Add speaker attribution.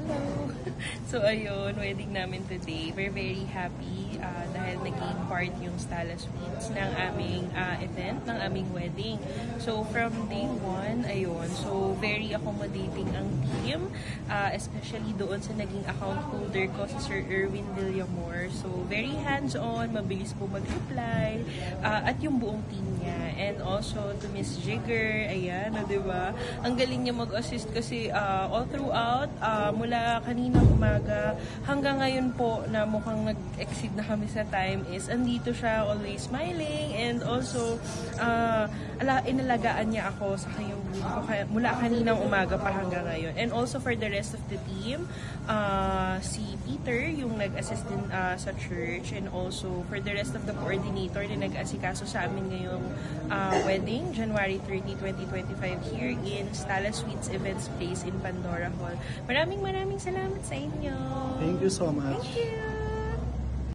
Speaker 1: Hello! So ayun, wedding namin today. We're very happy dahil naging part yung Stala Suites ng aming event, ng aming wedding. So from day one, ayun, so very accommodating ang team, especially doon sa naging account holder ko, si Sir Erwin Villamor. So very hands-on, mabilis po mag-reply, at yung buong team niya. And also to Miss Jigger, ayan, diba? Ang galing niya mag-assist kasi all throughout, mula kaninang umaga hanggang ngayon po na mukhang nag-exceed na kami sa time is andito siya, always smiling, and also inalagaan niya ako sa kayong grupo mula kaninang umaga pa hanggang ngayon. And also for the rest of the team, si Peter yung nag-assist din sa church, and also for the rest of the coordinator na nag-asikaso sa amin ngayong wedding, January 30, 2025 here in Stala Suites Events Place in Pandora Hall. Maraming salamat sa inyo.
Speaker 2: Thank you so much.
Speaker 1: Thank you.